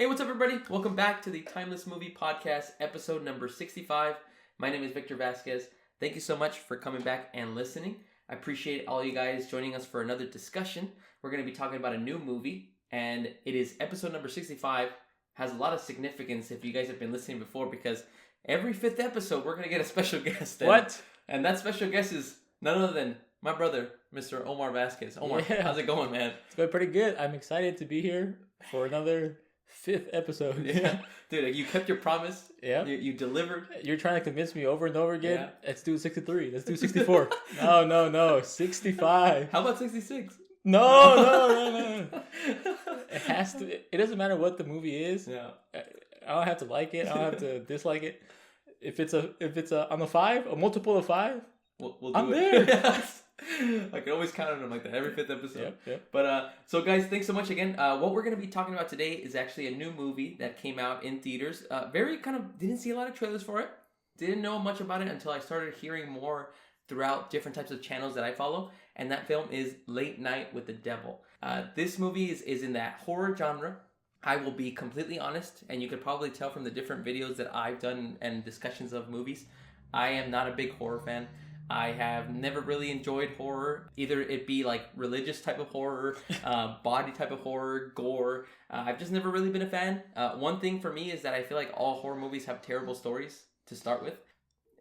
Hey, what's up, everybody? Welcome back to the Timeless Movie Podcast, episode number 65. My name is Victor Vasquez. Thank you so much for coming back and listening. I appreciate all you guys joining us for another discussion. We're going to be talking about a new movie, and it is episode number 65. Has a lot of significance if you guys have been listening before, because every fifth episode, we're going to get a special guest. And that special guest is none other than my brother, Mr. Omar Vasquez. Omar, how's it going, man? It's going pretty good. I'm excited to be here for another fifth episode. Yeah. Dude, you kept your promise. Yeah. You delivered. You're trying to convince me over and over again. Yeah. Let's do 63. Let's do 64. No. 65. How about 66? No. It has to. It doesn't matter what the movie is. Yeah. I don't have to like it. I don't have to dislike it. If it's a on the 5, a multiple of 5, we'll do I'm it. there. I can always count on them like that every fifth episode. Yep. But so guys, thanks so much again. What we're going to be talking about today is actually a new movie that came out in theaters. Didn't see a lot of trailers for it. Didn't know much about it until I started hearing more throughout different types of channels that I follow. And that film is Late Night with the Devil. This movie is in that horror genre. I will be completely honest, and you could probably tell from the different videos that I've done and discussions of movies, I am not a big horror fan. I have never really enjoyed horror, either it be like religious type of horror, body type of horror, gore. I've just never really been a fan. One thing for me is that I feel like all horror movies have terrible stories to start with.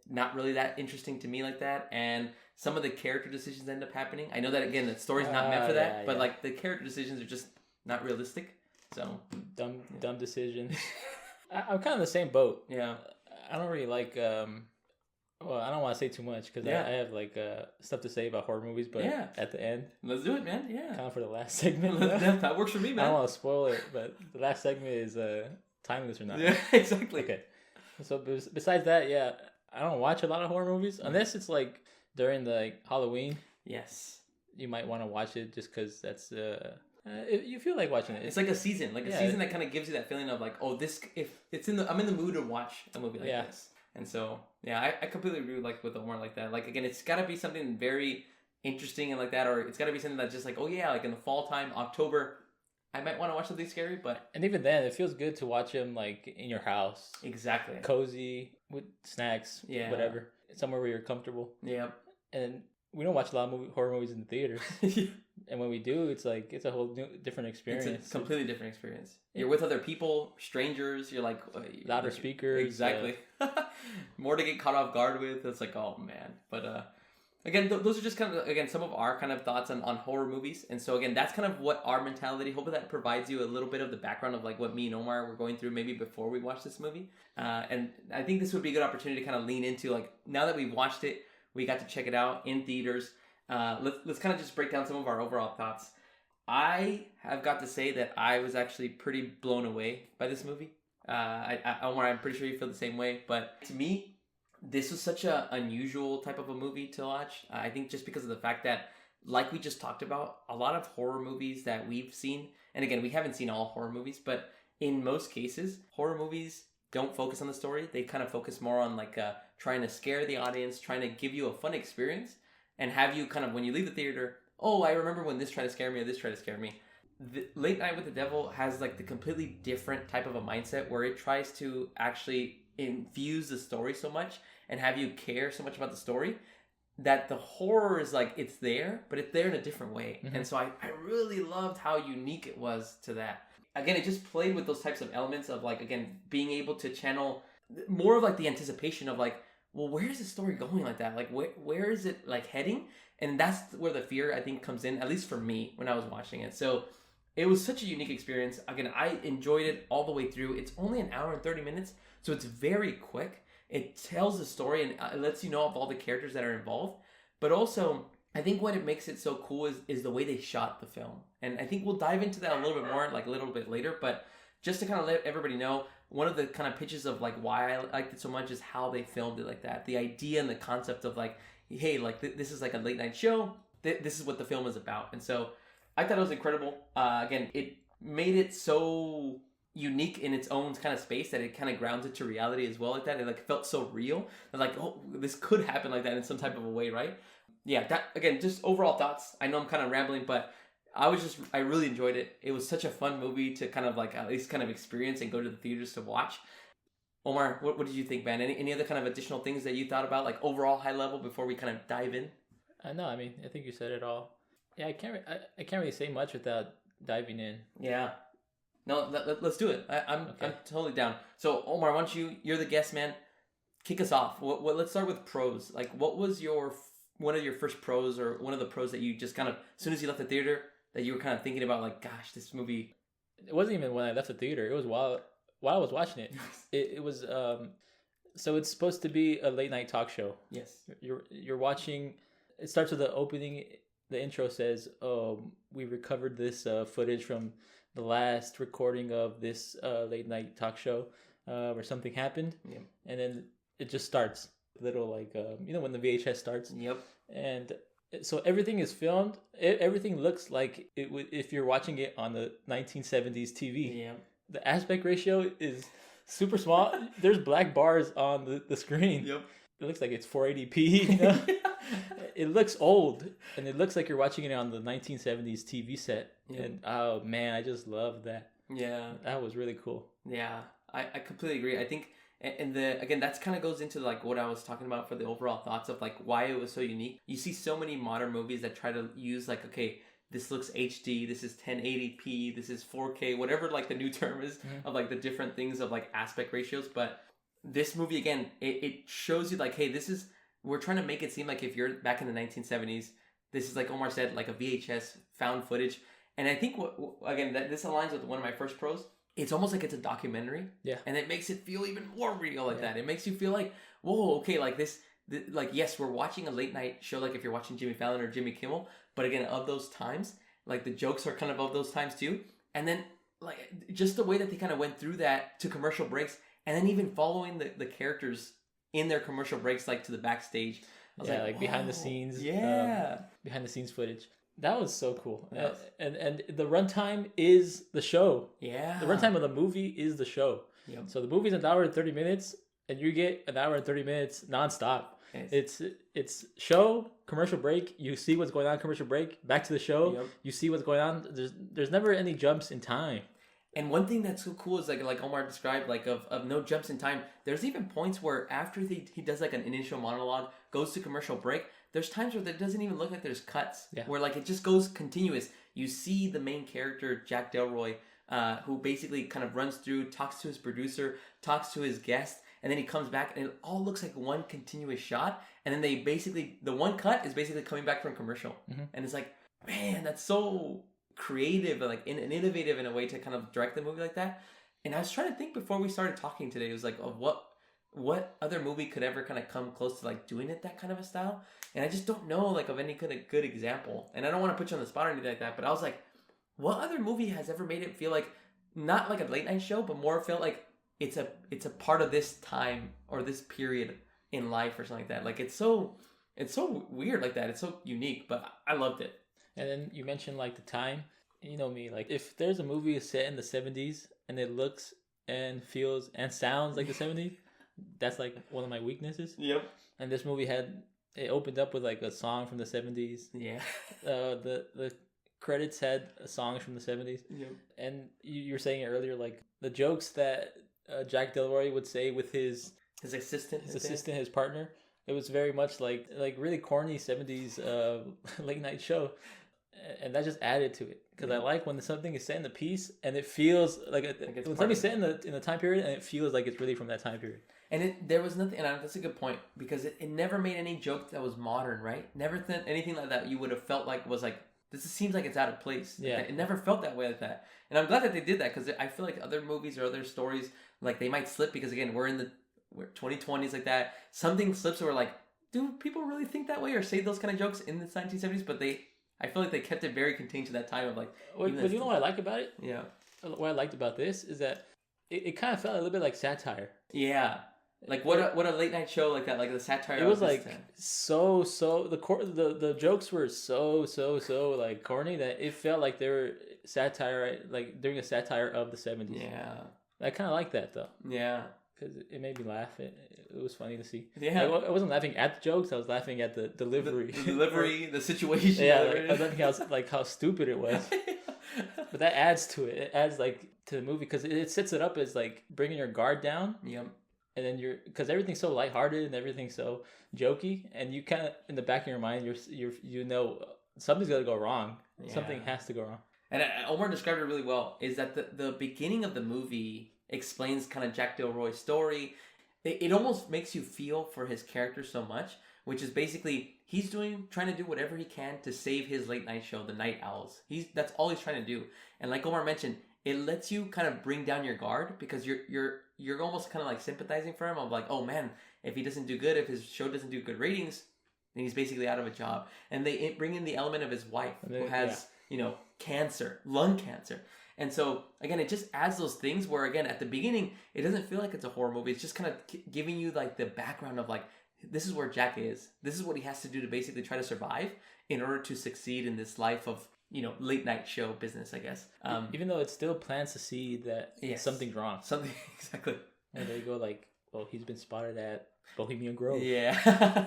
Not really that interesting to me like that, and some of the character decisions end up happening. I know that, again, the story's not meant for that, but like the character decisions are just not realistic. So dumb decisions. I'm kind of the same boat. Yeah. I don't really like... Well, I don't want to say too much because I have like stuff to say about horror movies, but at the end, let's do it, man. Yeah, kind of for the last segment. That works for me, man. I don't want to spoil it, but the last segment is timeless or not. Yeah, exactly. Okay. So besides that, I don't watch a lot of horror movies unless it's like during the Halloween. Yes, you might want to watch it just because that's you feel like watching it. It's like a season, a season that kind of gives you that feeling of like, oh, this I'm in the mood to watch a movie like this. And so, I completely agree with Omar like that. Like, again, it's got to be something very interesting and like that, or it's got to be something that's just like, oh yeah, like in the fall time, October, I might want to watch something scary, but... And even then, it feels good to watch them like in your house. Exactly. Cozy, with snacks, whatever. Somewhere where you're comfortable. Yeah. And we don't watch a lot of horror movies in the theaters. And when we do, it's like, it's a whole different experience. It's a completely different experience. You're with other people, strangers, you're like... louder speakers. Exactly. More to get caught off guard with. It's like, oh man. But again, those are just kind of, again, some of our kind of thoughts on horror movies. And so again, that's kind of what our mentality, hopefully that provides you a little bit of the background of like what me and Omar were going through maybe before we watched this movie. And I think this would be a good opportunity to kind of lean into, like, now that we've watched it, we got to check it out in theaters. Let's kind of just break down some of our overall thoughts. I have got to say that I was actually pretty blown away by this movie. Omar, I'm pretty sure you feel the same way, but to me, this was such an unusual type of a movie to watch. I think just because of the fact that, like we just talked about, a lot of horror movies that we've seen, and again, we haven't seen all horror movies, but in most cases, horror movies don't focus on the story. They kind of focus more on like trying to scare the audience, trying to give you a fun experience, and have you kind of, when you leave the theater, oh, I remember when this tried to scare me or this tried to scare me. The Late Night with the Devil has like the completely different type of a mindset where it tries to actually infuse the story so much and have you care so much about the story that the horror is like, it's there, but it's there in a different way. Mm-hmm. And so I really loved how unique it was to that. Again, it just played with those types of elements of like, again, being able to channel more of like the anticipation of like, well, where is the story going like that? Like, where is it like heading? And that's where the fear, I think, comes in, at least for me when I was watching it. So it was such a unique experience. Again, I enjoyed it all the way through. It's only an hour and 30 minutes, so it's very quick. It tells the story and it lets you know of all the characters that are involved. But also, I think what it makes it so cool is the way they shot the film. And I think we'll dive into that a little bit more, like a little bit later. But just to kind of let everybody know, one of the kind of pitches of like why I liked it so much is how they filmed it like that. The idea and the concept of like, hey, like this is like a late night show. This is what the film is about. And so I thought it was incredible. Again, it made it so unique in its own kind of space that it kind of grounds it to reality as well like that. It like felt so real. And like, oh, this could happen like that in some type of a way, right? Yeah, that, again, just overall thoughts. I know I'm kind of rambling, but I really enjoyed it. It was such a fun movie to kind of like at least kind of experience and go to the theaters to watch. Omar, what did you think, man? Any other kind of additional things that you thought about, like overall high level, before we kind of dive in? No, I mean, I think you said it all. Yeah, I can't really say much without diving in. Yeah. No, let's do it. I'm totally down. So Omar, why don't you're the guest, man. Kick us off. Let's start with pros. Like, what was one of your first pros, or one of the pros that you just kind of, as soon as you left the theater, that you were kind of thinking about, like, gosh, this movie. It wasn't even when I left the theater. It was while I was watching it. It was so it's supposed to be a late night talk show. Yes. You're watching. It starts with the opening. The intro says, we recovered this footage from the last recording of this late night talk show where something happened." Yeah. And then it just starts. Little like when the VHS starts. Yep. And so everything is filmed. Everything looks like it would if you're watching it on the 1970s TV. Yeah. The aspect ratio is super small. There's black bars on the screen. Yep. It looks like it's 480p. You know? It looks old, and it looks like you're watching it on the 1970s TV set. Yep. And oh man, I just love that. Yeah. That was really cool. Yeah, I completely agree. I think, and again, that's kind of goes into like what I was talking about for the overall thoughts of like why it was so unique. You see so many modern movies that try to use like, okay, this looks HD, this is 1080p, this is 4K, whatever like the new term is of like the different things of like aspect ratios. But this movie, again, it shows you like, hey, we're trying to make it seem like if you're back in the 1970s, this is like Omar said, like a VHS found footage. And I think this aligns with one of my first pros. It's almost like it's a documentary. Yeah. And it makes it feel even more real like that. It makes you feel like, whoa, okay, like like, yes, we're watching a late night show, like if you're watching Jimmy Fallon or Jimmy Kimmel, but again, of those times, like the jokes are kind of those times too. And then like just the way that they kind of went through that to commercial breaks, and then even following the characters in their commercial breaks, like to the backstage. I was like behind the scenes. Yeah. Behind the scenes footage. That was so cool. Yes. And the runtime is the show. Yeah. The runtime of the movie is the show. Yep. So the movie's an hour and 30 minutes, and you get an hour and 30 minutes nonstop. Yes. It's show, commercial break. You see what's going on, commercial break, back to the show. Yep. You see what's going on. There's never any jumps in time. And one thing that's so cool is like Omar described, like of no jumps in time. There's even points where after he does like an initial monologue, goes to commercial break, there's times where it doesn't even look like there's cuts. Yeah. Where like it just goes continuous. You see the main character, Jack Delroy, who basically kind of runs through, talks to his producer, talks to his guest, and then he comes back and it all looks like one continuous shot. And then the one cut is basically coming back from commercial. Mm-hmm. And it's like, man, that's so creative and like innovative in a way to kind of direct the movie like that. And I was trying to think before we started talking today, it was like of what other movie could ever kind of come close to like doing it that kind of a style. And I just don't know like of any kind of good example. And I don't want to put you on the spot or anything like that, but I was like, what other movie has ever made it feel like not like a late night show, but more felt like it's a part of this time or this period in life or something like that. Like it's so weird like that. It's so unique, but I loved it. And then you mentioned like the time. You know me, like if there's a movie set in the 70s and it looks and feels and sounds like the 70s, that's like one of my weaknesses. Yep. And this movie it opened up with like a song from the 70s. Yeah. The credits had songs from the 70s. Yep. And you were saying it earlier, like the jokes that Jack Delroy would say with his assistant, his partner. It was very much like really corny 70s late night show. And that just added to it. Because I like when something is set in the piece and it feels like when something's set in the time period and it feels like it's really from that time period. And there was nothing, and that's a good point, because it never made any joke that was modern, right? Never anything like that you would have felt like was like, this seems like it's out of place. Yeah. It never felt that way like that. And I'm glad that they did that, because I feel like other movies or other stories, like they might slip, because again, we're 2020s like that. Something slips and we're like, do people really think that way or say those kind of jokes in the 1970s? But I feel like they kept it very contained to that time of like... But you know what I like about it? Yeah. What I liked about this is that it kind of felt a little bit like satire. Yeah. Like what a late night show like that, like the satire. It was like so the jokes were so like corny that it felt like they were satire, like doing a satire of the 70s. Yeah. I kind of like that though. Yeah. because it made me laugh. It was funny to see. Yeah. Like, I wasn't laughing at the jokes. I was laughing at the delivery. The delivery, the situation. Yeah, like, I was laughing how stupid it was. But that adds to it. It adds like to the movie because it sets it up as like bringing your guard down. Yep. And then because everything's so lighthearted and everything's so jokey, and you kind of in the back of your mind you know something's gonna go wrong. Yeah. Something has to go wrong. And Omar described it really well. Is that the beginning of the movie explains kind of Jack Delroy's story. It almost makes you feel for his character so much, which is basically he's trying to do whatever he can to save his late night show, the Night Owls. That's all he's trying to do. And like Omar mentioned, it lets you kind of bring down your guard because you're almost kind of like sympathizing for him. I'm like, oh man, if he doesn't do good, if his show doesn't do good ratings, then he's basically out of a job. And they bring in the element of his wife who has, cancer, lung cancer. And so, again, it just adds those things where, again, at the beginning, it doesn't feel like it's a horror movie. It's just kind of giving you, like, the background of, like, this is where Jack is. This is what he has to do to basically try to survive in order to succeed in this life of, late night show business, I guess. Even though it still plants to see that something's wrong. Something, exactly. And they go, like, well, he's been spotted at Bohemian Grove. Yeah.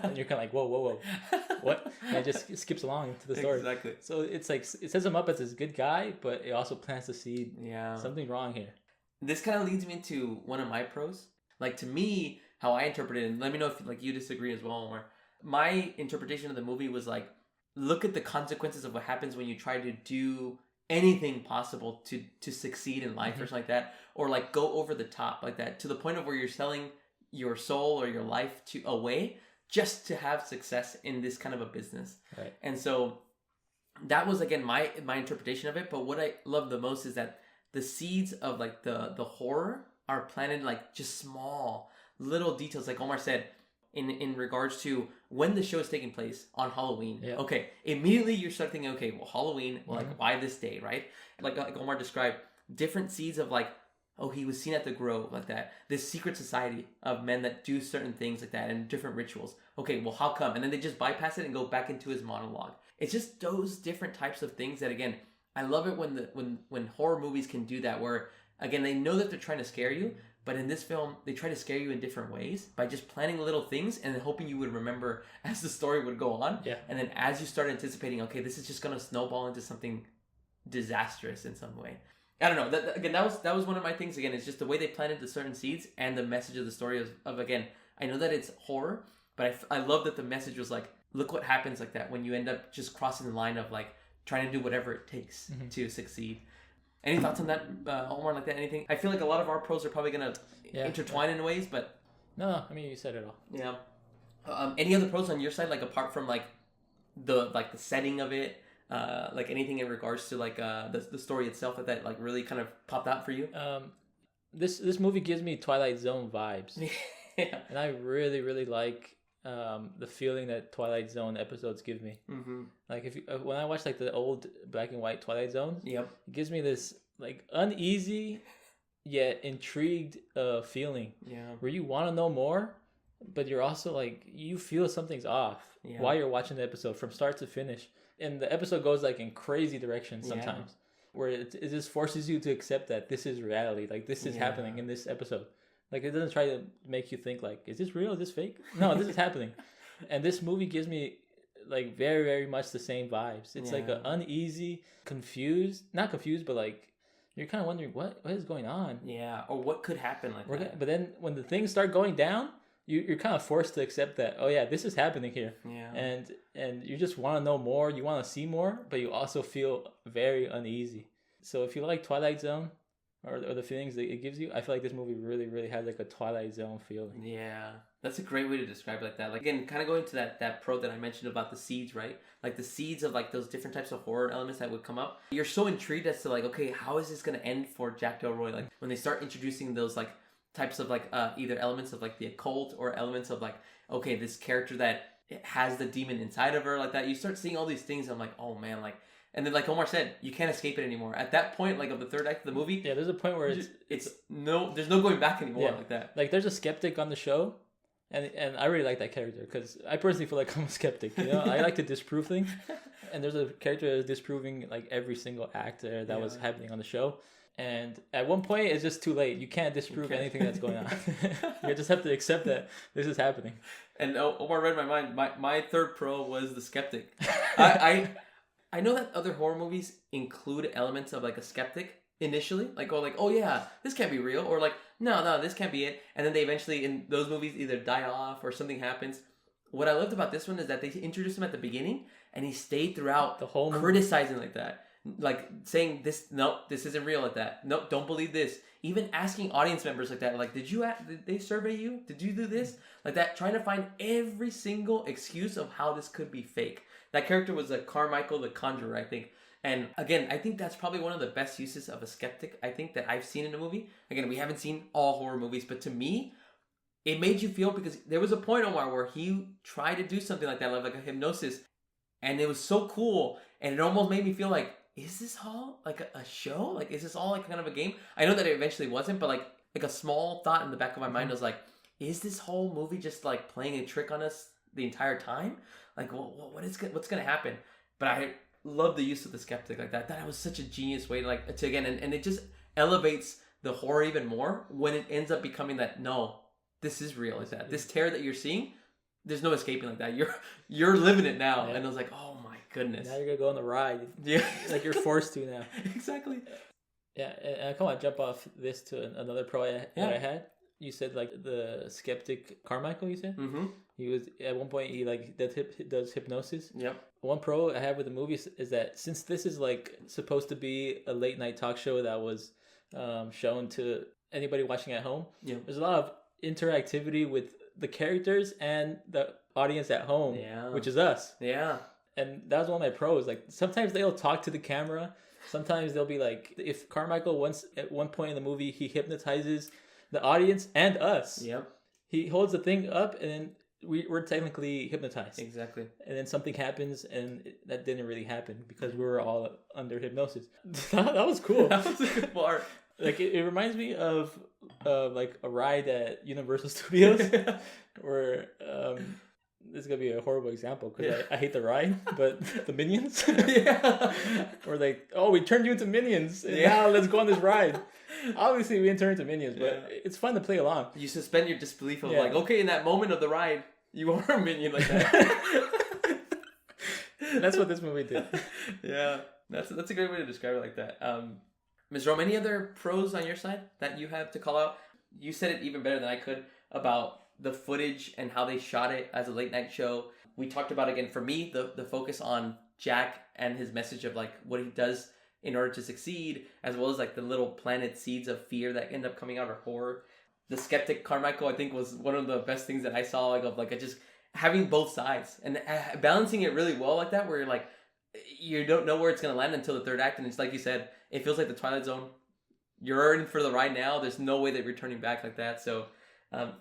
And you're kind of like, whoa. What? And it just skips along to the story. Exactly. So it's like, it sets him up as this good guy, but it also plants the seed. Yeah. Something wrong here. This kind of leads me into one of my pros. Like, to me, how I interpret it, and let me know if you disagree as well, or my interpretation of the movie was like, look at the consequences of what happens when you try to do anything possible to succeed in life, or something like that, or like go over the top like that to the point of where you're selling your soul or your life away just to have success in this kind of a business. Right. And so that was, again, my interpretation of it. But what I love the most is that the seeds of like the horror are planted like just small little details, like Omar said, in regards to when the show is taking place on Halloween. Yeah. Okay, immediately you start thinking, okay, well, Halloween, well, like, why this day, right? Like Omar described, different seeds of like, oh, he was seen at the Grove, like that. This secret society of men that do certain things like that and different rituals. Okay, well, how come? And then they just bypass it and go back into his monologue. It's just those different types of things that, again, I love it when horror movies can do that, where, again, they know that they're trying to scare you, but in this film, they try to scare you in different ways by just planning little things and then hoping you would remember as the story would go on. Yeah. And then as you start anticipating, okay, this is just going to snowball into something disastrous in some way. I don't know. That was one of my things. Again, it's just the way they planted the certain seeds and the message of the story of again, I know that it's horror, but I love that the message was like, look what happens like that when you end up just crossing the line of like trying to do whatever it takes to succeed. Any thoughts on that, Omar, like that? Anything? I feel like a lot of our pros are probably going to intertwine in ways, but... No, I mean, you said it all. Yeah. Any other pros on your side, like apart from like the setting of it, like anything in regards to like the story itself that like really kind of popped out for you? This movie gives me Twilight Zone vibes. Yeah. And I really, really like the feeling that Twilight Zone episodes give me. Mm-hmm. Like when I watch like the old black and white Twilight Zones, yep, it gives me this like uneasy yet intrigued feeling. Yeah. Where you want to know more, but you're also like you feel something's off while you're watching the episode from start to finish, and the episode goes like in crazy directions sometimes, where it just forces you to accept that this is reality. Like this is happening in this episode. Like, it doesn't try to make you think, like, is this real? Is this fake? No, this is happening. And this movie gives me, like, very, very much the same vibes. It's like an uneasy, confused, not confused, but, like, you're kind of wondering, what is going on? Yeah, or what could happen like that. But then when the things start going down, you're kind of forced to accept that, oh, yeah, this is happening here. Yeah. And you just want to know more, you want to see more, but you also feel very uneasy. So if you like Twilight Zone, or the feelings that it gives you, I feel like this movie really, really has like a Twilight Zone feeling. Yeah, that's a great way to describe it like that. Like, again, kind of going to that pro that I mentioned about the seeds, right? Like the seeds of like those different types of horror elements that would come up. You're so intrigued as to like, okay, how is this going to end for Jack Delroy? Like when they start introducing those like types of like either elements of like the occult or elements of like, okay, this character that has the demon inside of her, like that. You start seeing all these things. And I'm like, oh man, like. And then, like Omar said, you can't escape it anymore. At that point, like of the third act of the movie, there's a point where there's no going back anymore like that. Like there's a skeptic on the show, and I really like that character because I personally feel like I'm a skeptic. You know, I like to disprove things, and there's a character that is disproving like every single act that was happening on the show, And at one point, it's just too late. You can't disprove anything that's going on. You just have to accept that this is happening. And Omar read my mind. My third pro was the skeptic. I know that other horror movies include elements of like a skeptic initially, like oh yeah, this can't be real, or like no, this can't be it. And then they eventually in those movies either die off or something happens. What I loved about this one is that they introduced him at the beginning, and he stayed throughout the whole movie, criticizing like that. Like saying this isn't real like that. Nope, don't believe this. Even asking audience members like that, like, did they survey you? Did you do this? Like that, trying to find every single excuse of how this could be fake. That character was Carmichael the Conjurer, I think. And again, I think that's probably one of the best uses of a skeptic, I think, that I've seen in a movie. Again, we haven't seen all horror movies, but to me, it made you feel, because there was a point, Omar, where he tried to do something like that, like a hypnosis, and it was so cool, and it almost made me feel like, is this all like a show? Like, is this all like kind of a game? I know that it eventually wasn't, but like a small thought in the back of my mind was like, is this whole movie just like playing a trick on us the entire time? Like, what's going to happen? But I love the use of the skeptic like that. That was such a genius way to again, and it just elevates the horror even more when it ends up becoming that, no, this is real. Is that this terror that you're seeing? There's no escaping like that. You're living it now. Yeah. And I was like, oh my goodness. Now you're gonna go on the ride. Yeah, like you're forced to now. Exactly. Yeah, and I kind of jump off this to another pro that I had. You said like the skeptic Carmichael. You said he was at one point he like does hypnosis. Yep. One pro I have with the movies is that since this is like supposed to be a late night talk show that was shown to anybody watching at home, there's a lot of interactivity with the characters and the audience at home, which is us. Yeah. And that was one of my pros. Like sometimes they'll talk to the camera. Sometimes they'll be like, if Carmichael once at one point in the movie he hypnotizes the audience and us. Yep. He holds the thing up and then we're technically hypnotized. Exactly. And then something happens and that didn't really happen because we were all under hypnosis. That was cool. That was a good part. Like it reminds me of like a ride at Universal Studios where this is gonna be a horrible example because I hate the ride, but the Minions, or like, oh, we turned you into Minions, and now let's go on this ride. Obviously, we didn't turn into Minions, but it's fun to play along. You suspend your disbelief of like, okay, in that moment of the ride, you are a minion like that. That's what this movie did. Yeah, that's a great way to describe it like that. Ms. Rome, any other pros on your side that you have to call out? You said it even better than I could about the footage and how they shot it as a late night show. We talked about, again, for me, the focus on Jack and his message of like what he does in order to succeed, as well as like the little planted seeds of fear that end up coming out of horror. The skeptic Carmichael, I think, was one of the best things that I saw, like of like just having both sides and balancing it really well like that, where you're like, you don't know where it's going to land until the third act. And it's like you said, it feels like the Twilight Zone. You're in for the ride now. There's no way that you're turning back like that. So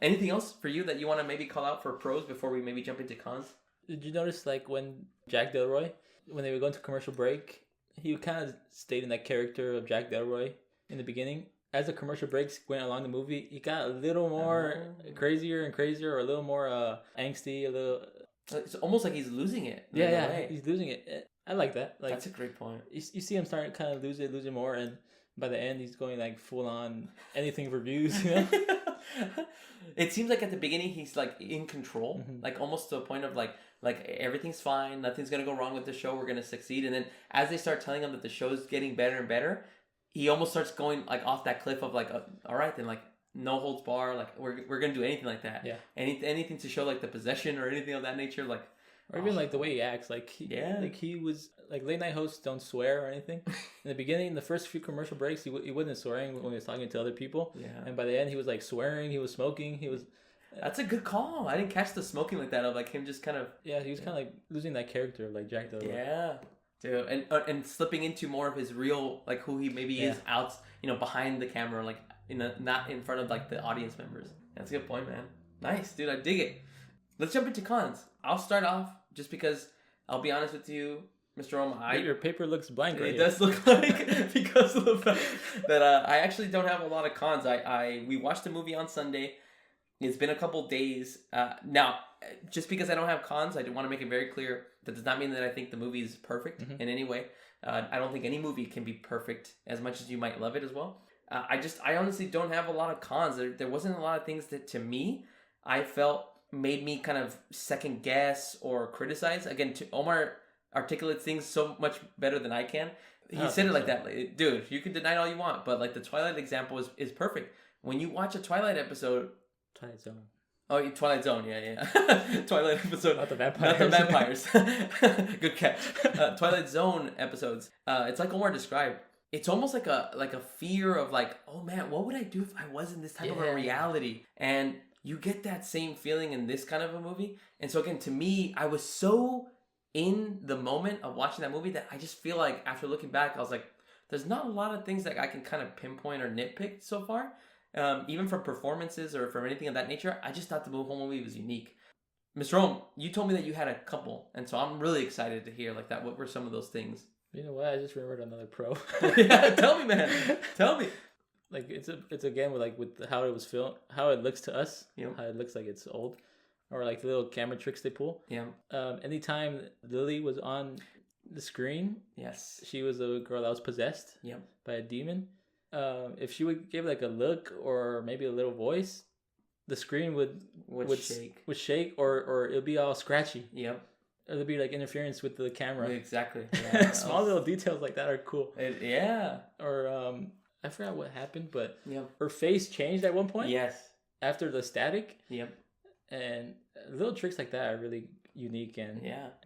anything else for you that you want to maybe call out for pros before we maybe jump into cons? Did you notice like when Jack Delroy, when they were going to commercial break, he kind of stayed in that character of Jack Delroy in the beginning. As the commercial breaks went along the movie, he got a little more crazier and crazier, or a little more angsty, a little... It's almost like he's losing it. Yeah, he's losing it. I like that. Like, that's a great point. You see him starting to kind of losing more, and by the end, he's going like full on anything for views, you know? It seems like at the beginning, he's like in control, like almost to a point of like everything's fine, nothing's going to go wrong with the show, we're going to succeed. And then as they start telling him that the show's getting better and better, he almost starts going like off that cliff of like, all right, then like no holds bar, like we're going to do anything like that. Yeah. Anything to show like the possession or anything of that nature, like. Or even like the way he acts, like he was like late night hosts don't swear or anything. In the beginning, the first few commercial breaks, he wasn't swearing when he was talking to other people. Yeah. And by the end, he was like swearing. He was smoking. He was. That's a good call. I didn't catch the smoking like that of like him just kind of. Yeah, he was kind of like losing that character of like Jack Delroy. Yeah, dude, and slipping into more of his real like who he maybe is out, behind the camera, like not in front of like the audience members. That's a good point, man. Nice, dude. I dig it. Let's jump into cons. I'll start off just because I'll be honest with you, Mr. Roma. Your paper looks blank right here. It does look like because of the fact that I actually don't have a lot of cons. We watched the movie on Sunday. It's been a couple days. Now, just because I don't have cons, I do want to make it very clear that does not mean that I think the movie is perfect in any way. I don't think any movie can be perfect as much as you might love it as well. I honestly don't have a lot of cons. There wasn't a lot of things that, to me, I felt made me kind of second guess or criticize. Again, Omar articulates things so much better than I can. He said it like that. Like, dude, you can deny it all you want, but like the Twilight example is perfect. When you watch a Twilight episode... Twilight Zone. Oh, Twilight Zone, yeah. Twilight episode. Not the vampires. Not the vampires. Good catch. Twilight Zone episodes. It's like Omar described. It's almost like a fear of like, oh man, what would I do if I was in this type of a reality? And you get that same feeling in this kind of a movie. And so again, to me, I was so in the moment of watching that movie that I just feel like after looking back, I was like, there's not a lot of things that I can kind of pinpoint or nitpick so far. Even from performances or from anything of that nature, I just thought the whole movie was unique. Mr. Rome, you told me that you had a couple, and so I'm really excited to hear like that. What were some of those things? You know what? I just remembered another pro. Yeah, tell me, man. Tell me. Like it's again with how it was filmed, how it looks to us, how it looks like it's old, or like the little camera tricks they pull. Yeah. Anytime Lily was on the screen, yes, she was a girl that was possessed. By a demon. If she would give like a look or maybe a little voice, the screen would shake, or it'll be all scratchy. Or there'll be like interference with the camera. Exactly. Yeah, small little details like that are cool. Or I forgot what happened, but her face changed at one point. Yes. After the static. And little tricks like that are really unique and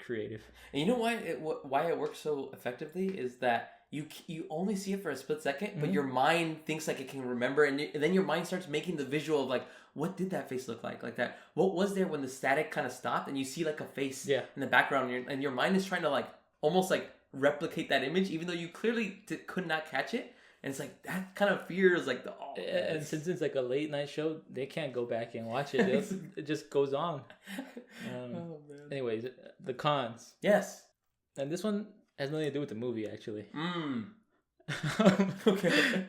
creative. And you know why it works so effectively is that you only see it for a split second, but your mind thinks like it can remember, and then your mind starts making the visual of like, what did that face look like that? What was there when the static kind of stopped, and you see like a face in the background, and your mind is trying to like almost like replicate that image, even though you clearly could not catch it. And it's like that kind of fears like and since it's like a late night show, they can't go back and watch it. It just goes on. Anyways, the cons. Yes. And this one has nothing to do with the movie, actually. Okay.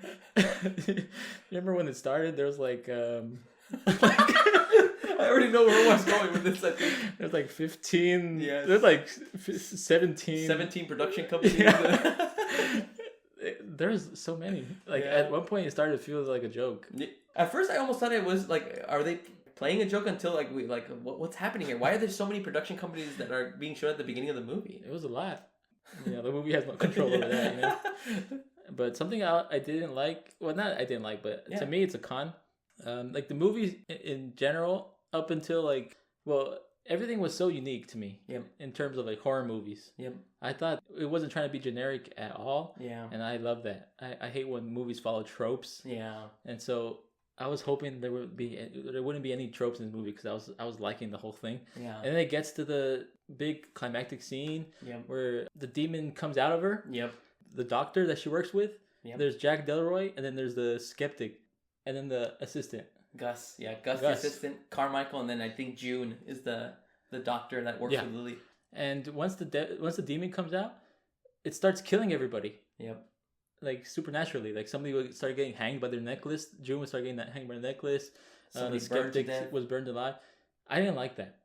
Remember when it started? There was like... I already know where I was going with this, I think. There's like 15... Yes. There's like 17... 17 production companies. There's so many. Like at one point it started to feel like a joke. At first I almost thought it was like, are they playing a joke until like what's happening here? Why are there so many production companies that are being shown at the beginning of the movie? It was a lot. The movie has no control over that. But something I didn't like, well, not I didn't like, but to me it's a con. Like the movies in general, up until like, well, everything was so unique to me in terms of like horror movies. I thought it wasn't trying to be generic at all. And I love that. I hate when movies follow tropes. And so I was hoping there wouldn't be any tropes in the movie, because I was liking the whole thing. And then it gets to the big climactic scene where the demon comes out of her. The doctor that she works with. There's Jack Delroy, and then there's the Skeptic, and then the assistant. Gus, the assistant, Carmichael, and then I think June is the doctor that works with Lily. And once the demon comes out, it starts killing everybody. Like supernaturally, like somebody would start getting hanged by their necklace. June would start getting hanged by the necklace. The Skeptic was burned alive. I didn't like that,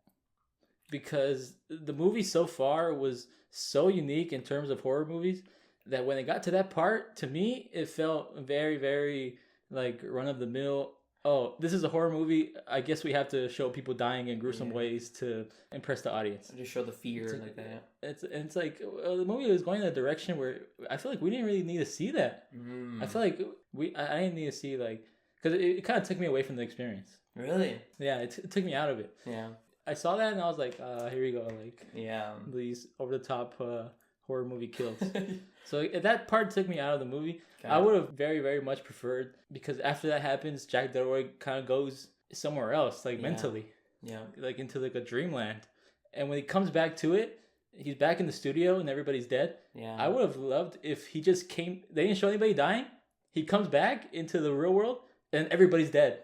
because the movie so far was so unique in terms of horror movies that when it got to that part, to me, it felt very, very like run of the mill. Oh, this is a horror movie. I guess we have to show people dying in gruesome ways to impress the audience. Just show the fear like that. It's like the movie was going in a direction where I feel like we didn't really need to see that. I feel like I didn't need to see like, because it kind of took me away from the experience. Really? Yeah, it took me out of it. I saw that and I was like, here we go. Like, these over the top horror movie kills. So that part took me out of the movie. I would have very, very much preferred, because after that happens, Jack Delroy kind of goes somewhere else, like mentally. Like into like a dreamland. And when he comes back to it, he's back in the studio and everybody's dead. I would have loved if he just came, they didn't show anybody dying. He comes back into the real world and everybody's dead.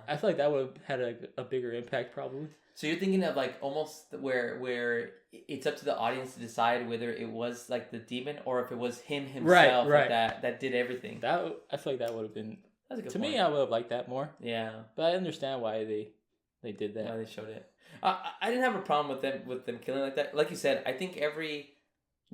I feel like that would have had a bigger impact probably. So you're thinking of like almost where it's up to the audience to decide whether it was like the demon or if it was him himself, right. that did everything. That I feel like that would have been That's a good To point. me, I would have liked that more. Yeah. But I understand why they did that. Why they showed it. I didn't have a problem with them killing like that. Like you said, I think every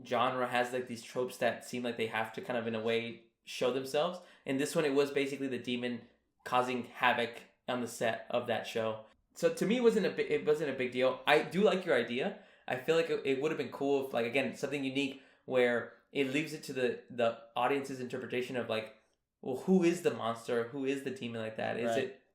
genre has like these tropes that seem like they have to kind of in a way show themselves. In this one, it was basically the demon causing havoc on the set of that show. So to me, it wasn't a big deal. I do like your idea. I feel like it would have been cool if, like, again, something unique where it leaves it to the audience's interpretation of like, well, who is the monster? Who is the demon like that?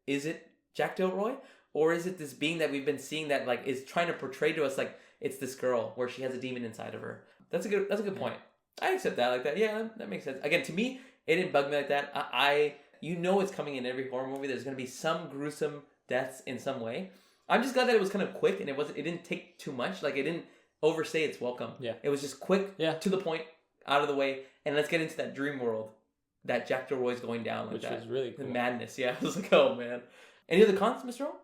Is it Jack Delroy? Or is it this being that we've been seeing that like is trying to portray to us like it's this girl where she has a demon inside of her? That's a good point. I accept that like that. Yeah, that makes sense. Again, to me, it didn't bug me like that. I it's coming in every horror movie. There's gonna be some gruesome deaths in some way. I'm just glad that it was kind of quick and it didn't take too much. Like it didn't overstay its welcome. Yeah. It was just quick, to the point, out of the way, and let's get into that dream world that Jack Delroy's going down like Which that. was really cool. The madness, yeah. I was like, oh man. Any other cons, Mr. O?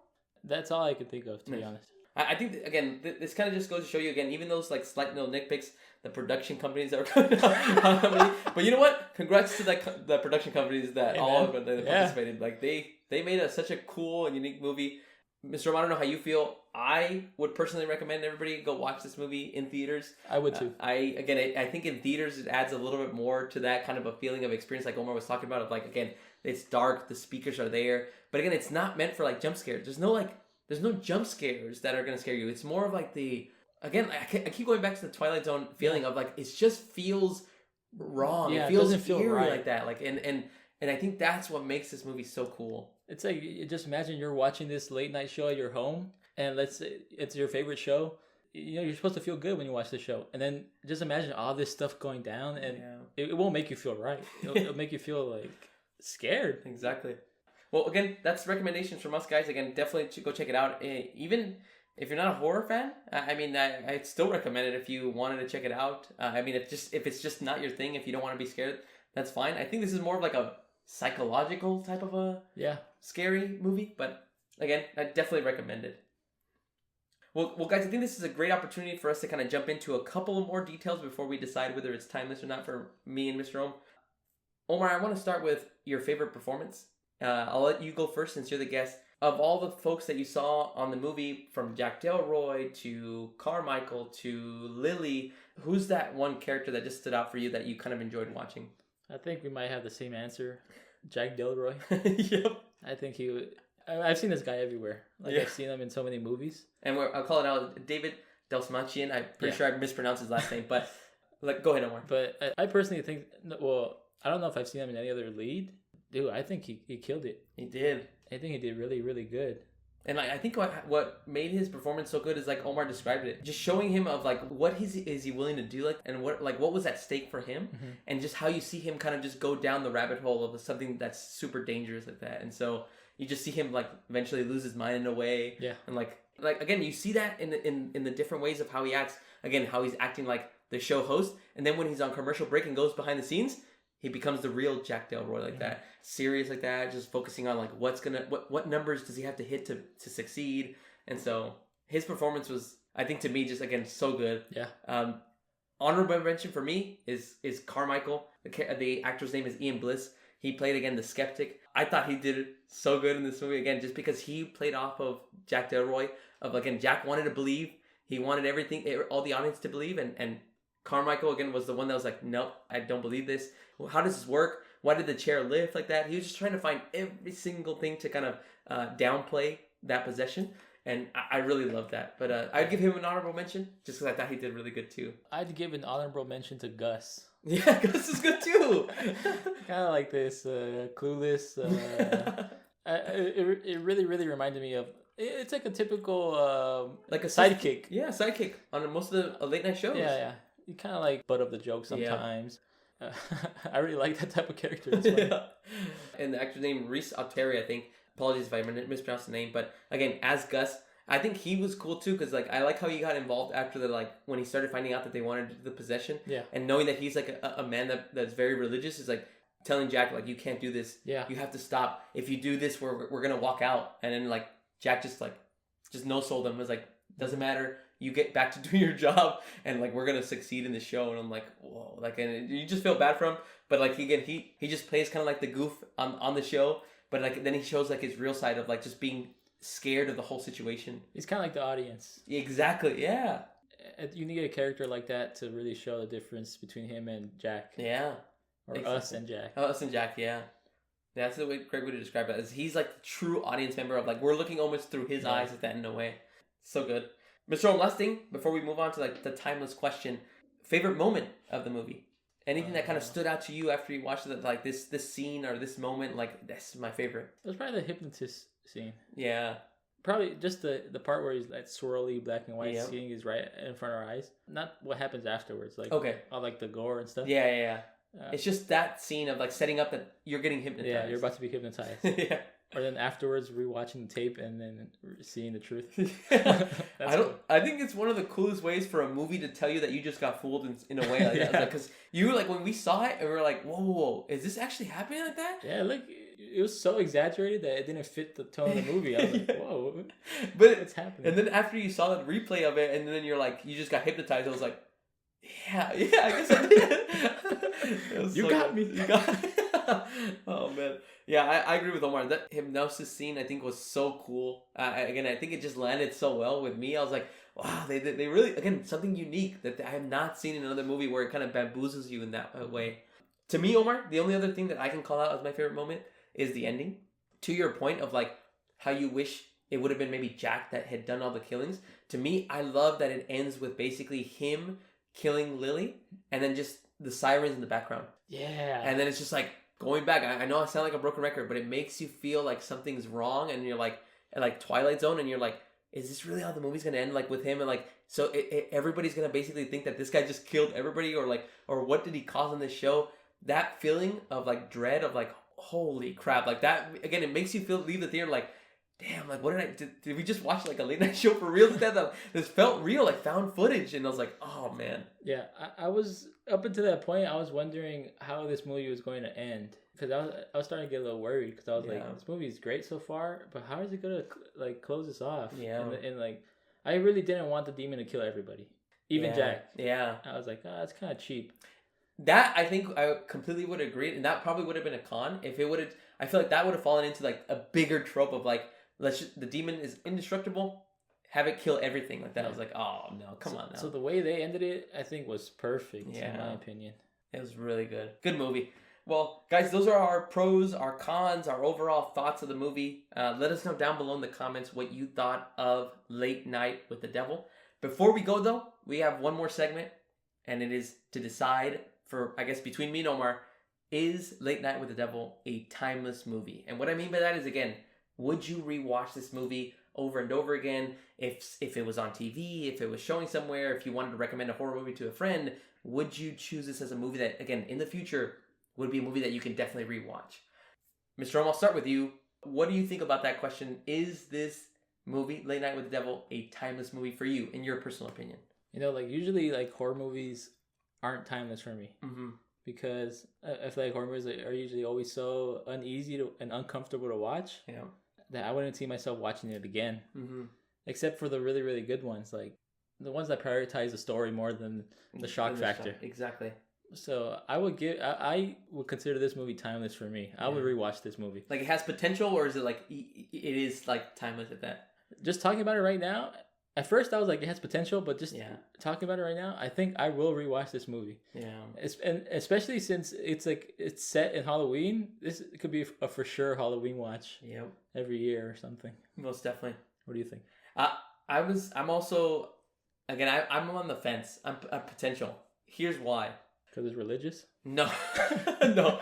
That's all I could think of, to be honest. I think, again, this kind of just goes to show you, again, even those like slight little nitpicks, the production companies that were coming out. But you know what? Congrats to the production companies that all of them participated. Like, they made such a cool and unique movie. Mr. Rom, I don't know how you feel. I would personally recommend everybody go watch this movie in theaters. I would too. I think in theaters it adds a little bit more to that kind of a feeling of experience like Omar was talking about, of like, again, it's dark, the speakers are there. But again, it's not meant for like jump scares. There's no jump scares that are going to scare you. It's more of like I keep going back to the Twilight Zone feeling of like, it just feels wrong. Yeah, it feels doesn't feel eerie right. like that. Like, and I think that's what makes this movie so cool. It's like, just imagine you're watching this late night show at your home, and let's say it's your favorite show. You know, you're supposed to feel good when you watch the show. And then just imagine all this stuff going down, and it won't make you feel right. It'll make you feel like scared. Exactly. Well, again, that's recommendations from us, guys. Again, definitely go check it out. Even if you're not a horror fan, I'd still recommend it if you wanted to check it out. If it's just not your thing, if you don't want to be scared, that's fine. I think this is more of like a psychological type of a scary movie. But again, I definitely recommend it. Well, guys, I think this is a great opportunity for us to kind of jump into a couple more details before we decide whether it's timeless or not for me and Mr. Omar, I want to start with your favorite performance. I'll let you go first since you're the guest. Of all the folks that you saw on the movie, from Jack Delroy to Carmichael to Lily, who's that one character that just stood out for you that you kind of enjoyed watching? I think we might have the same answer. Jack Delroy. Yep. I think I've seen this guy everywhere. I've seen him in so many movies. And I'll call it out, David Delsmachian. I'm pretty sure I mispronounced his last name, but go ahead, Omar. But I personally think, I don't know if I've seen him in any other lead. Dude, I think he killed it. He did. I think he did really, really good. And I think what made his performance so good is like Omar described it, just showing him of like what is he willing to do, like, and what was at stake for him, and just how you see him kind of just go down the rabbit hole of something that's super dangerous like that. And so you just see him like eventually lose his mind in a way. Yeah. And like again, you see that in the different ways of how he acts. Again, how he's acting like the show host, and then when he's on commercial break and goes behind the scenes, he becomes the real Jack Delroy like that, serious like that, just focusing on like what numbers does he have to hit to succeed. And so his performance was, I think, to me, just again so good. Yeah. Honorable mention for me is Carmichael. The actor's name is Ian Bliss. He played again the Skeptic. I thought he did so good in this movie again, just because he played off of Jack Delroy. Of again, Jack wanted to believe. He wanted all the audience to believe, and Carmichael again was the one that was like, nope, I don't believe this. How does this work? Why did the chair lift like that? He was just trying to find every single thing to kind of downplay that possession. And I really love that. But I'd give him an honorable mention just because I thought he did really good too. I'd give an honorable mention to Gus. Yeah, Gus is good too. Kind of like this clueless. It really, really reminded me of. It's like a typical like a sidekick. Yeah, sidekick on most of the late night shows. Yeah. You kind of like butt of the joke sometimes. Yeah. I really like that type of character. It's funny. And the actor's name, Reese Alteri, I think. Apologies if I mispronounced the name, but again, as Gus, I think he was cool too, because like I like how he got involved after when he started finding out that they wanted the possession. Yeah. And knowing that he's like a man that's very religious, is like telling Jack like, you can't do this. Yeah. You have to stop. If you do this, we're gonna walk out. And then like Jack just no sold him. Was like, Doesn't matter. You get back to doing your job, and like we're gonna succeed in the show. And I'm like, whoa, like, and you just feel bad for him. But like again, he just plays kind of like the goof on the show. But like then he shows like his real side of like just being scared of the whole situation. He's kind of like the audience. Exactly. Yeah. You need a character like that to really show the difference between him and Jack. Yeah. Or exactly. Us and Jack. Us and Jack. Yeah. That's the way Greg would describe it. As he's like the true audience member of like we're looking almost through his eyes at that in a way. So good. Mr. Ohm, last thing before we move on to like the timeless question, favorite moment of the movie. Anything that kind of stood out to you after you watched it, like this scene or this moment, like this is my favorite. It was probably the hypnotist scene. Yeah. Probably just the part where he's that swirly black and white scene is right in front of our eyes. Not what happens afterwards, like all like the gore and stuff. Yeah. It's just that scene of like setting up that you're getting hypnotized. Yeah, you're about to be hypnotized. Yeah. Or then afterwards rewatching the tape and then seeing the truth. I think it's one of the coolest ways for a movie to tell you that you just got fooled in a way like that. Because you like when we saw it and we were like, whoa, is this actually happening like that? Yeah, like it was so exaggerated that it didn't fit the tone of the movie. I was like, whoa, but what's happening? And then after you saw the replay of it, and then you're like, you just got hypnotized. I was like, yeah, I guess I did. You got me. You got me. Oh man, yeah, I agree with Omar. That hypnosis scene I think was so cool. Again, I think it just landed so well with me. I was like, wow, they really, again, something unique that I have not seen in another movie where it kind of bamboozles you in that way. To me, Omar, the only other thing that I can call out as my favorite moment is the ending. To your point of like how you wish it would have been maybe Jack that had done all the killings. To me, I love that it ends with basically him killing Lily and then just the sirens in the background. Yeah. And then it's just like going back. I know I sound like a broken record, but it makes you feel like something's wrong, and you're like Twilight Zone, and you're like, is this really how the movie's gonna end? Like with him, and like so everybody's gonna basically think that this guy just killed everybody, or what did he cause on this show? That feeling of like dread of like, holy crap, like that again, it makes you leave the theater like, damn, like what did we just watch like a late night show for real? This felt real, like found footage, and I was like, oh man. Yeah, I was up until that point. I was wondering how this movie was going to end because I was starting to get a little worried because I was like, this movie is great so far, but how is it gonna like close this off? Yeah, and like I really didn't want the demon to kill everybody, even Jack. Yeah, I was like, that's kind of cheap. That I think I completely would agree, and that probably would have been a con if it would have. I feel like that would have fallen into like a bigger trope of like, the demon is indestructible, have it kill everything like that. I was like, oh no, come on now. So the way they ended it, I think, was perfect in my opinion. It was really good. Good movie. Well, guys, those are our pros, our cons, our overall thoughts of the movie. Let us know down below in the comments what you thought of Late Night with the Devil. Before we go though, we have one more segment, and it is to decide for, I guess, between me and Omar, is Late Night with the Devil a timeless movie? And what I mean by that is, again, would you rewatch this movie over and over again if it was on TV, if it was showing somewhere, if you wanted to recommend a horror movie to a friend? Would you choose this as a movie that, again, in the future, would be a movie that you can definitely rewatch? Mr. Rome, I'll start with you. What do you think about that question? Is this movie, Late Night with the Devil, a timeless movie for you, in your personal opinion? You know, like usually like horror movies aren't timeless for me. Mm-hmm. Because I feel like horror movies are usually always so uneasy and uncomfortable to watch. Yeah. That I wouldn't see myself watching it again. Mm-hmm. Except for the really, really good ones. Like the ones that prioritize the story more than the shock factor. Exactly. So I would consider this movie timeless for me. I would rewatch this movie. Like it has potential, or is it like it is like timeless at that? Just talking about it right now, at first I was like, it has potential, but just talking about it right now, I think I will rewatch this movie. Yeah. And especially since it's set in Halloween, this could be a for sure Halloween watch. Yep. Every year or something. Most definitely. What do you think? I'm also, again, I'm on the fence. I'm a potential. Here's why. Because it's religious? No. No.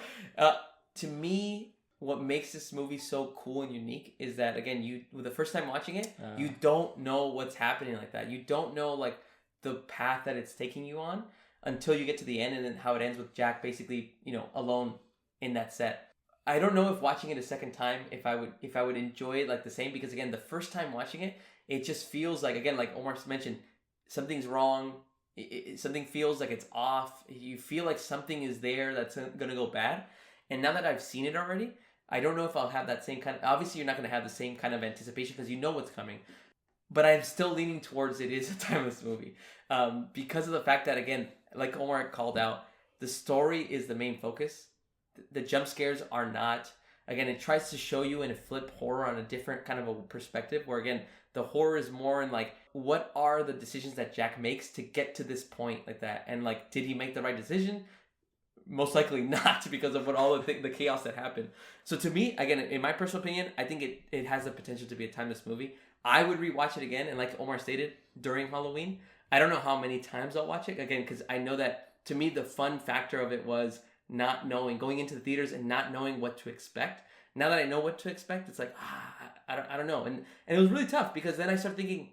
To me, what makes this movie so cool and unique is that, again, the first time watching it, you don't know what's happening like that. You don't know like the path that it's taking you on until you get to the end, and then how it ends with Jack basically, alone in that set. I don't know if watching it a second time, if I would enjoy it like the same, because again, the first time watching it, it just feels like, again, like Omar mentioned, something's wrong. Something feels like it's off. You feel like something is there that's going to go bad. And now that I've seen it already, I don't know if I'll have that same kind of... Obviously, you're not going to have the same kind of anticipation because you know what's coming. but I'm still leaning towards it is a timeless movie, because of the fact that, again, like Omar called out, the story is the main focus. The jump scares are not. Again, it tries to show you and flip horror on a different kind of a perspective, where, again, the horror is more in like, what are the decisions that Jack makes to get to this point like that, and like, did he make the right decision? Most likely not, because of what all the chaos that happened. So to me, again, in my personal opinion, I think it has the potential to be a timeless movie. I would rewatch it again, and like Omar stated, during Halloween. I don't know how many times I'll watch it again, because I know that to me the fun factor of it was not knowing, going into the theaters and not knowing what to expect. Now that I know what to expect, it's like, I don't know. And it was really tough, because then I started thinking,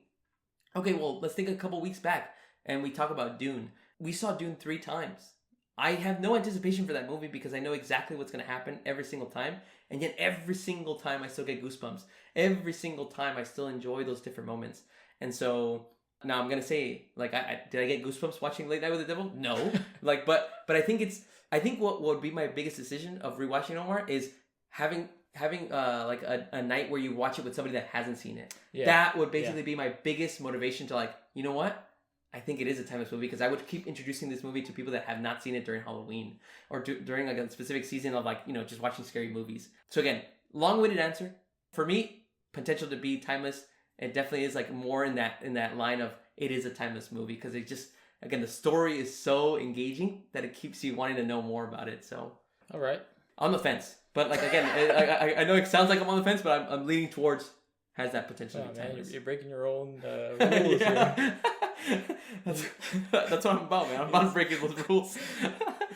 okay, well, let's think a couple weeks back and we talk about Dune. We saw Dune 3 times. I have no anticipation for that movie because I know exactly what's going to happen every single time. And yet every single time I still get goosebumps. Every single time I still enjoy those different moments. And so now I'm going to say, like, did I get goosebumps watching Late Night with the Devil? No. Like, but I think what would be my biggest decision of rewatching Omar is having like a night where you watch it with somebody that hasn't seen it. Yeah. That would basically be my biggest motivation to, like, you know what? I think it is a timeless movie, because I would keep introducing this movie to people that have not seen it during Halloween or during like a specific season of, like, you know, just watching scary movies. So again, long-winded answer. For me, potential to be timeless. It definitely is like more in that line of it is a timeless movie, because it just, again, the story is so engaging that it keeps you wanting to know more about it. So all right, on the fence, but like, again, I know it sounds like I'm on the fence, but I'm leaning towards has that potential. Oh, man, you're breaking your own rules here. That's what I'm about, man. I'm about breaking those rules.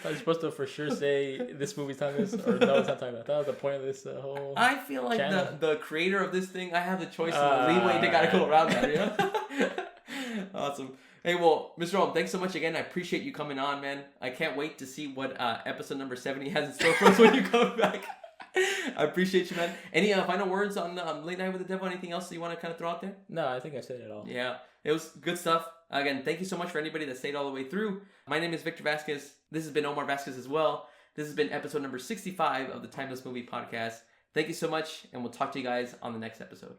I was supposed to for sure say this movie's timeless, or no, it's not timeless. That was the point of this whole. I feel like the creator of this thing, I have the choice and the leeway to gotta go around that. You know? Awesome. Hey, well, Mr. Ohm, thanks so much again. I appreciate you coming on, man. I can't wait to see what episode number 70 has in store for us when you come back. I appreciate you, man. Any final words on Late Night with the Devil? Anything else that you want to kind of throw out there? No, I think I said it all. Yeah, it was good stuff. Again, thank you so much for anybody that stayed all the way through. My name is Victor Vasquez. This has been Omar Vasquez as well. This has been episode number 65 of the Timeless Movie Podcast. Thank you so much, and we'll talk to you guys on the next episode.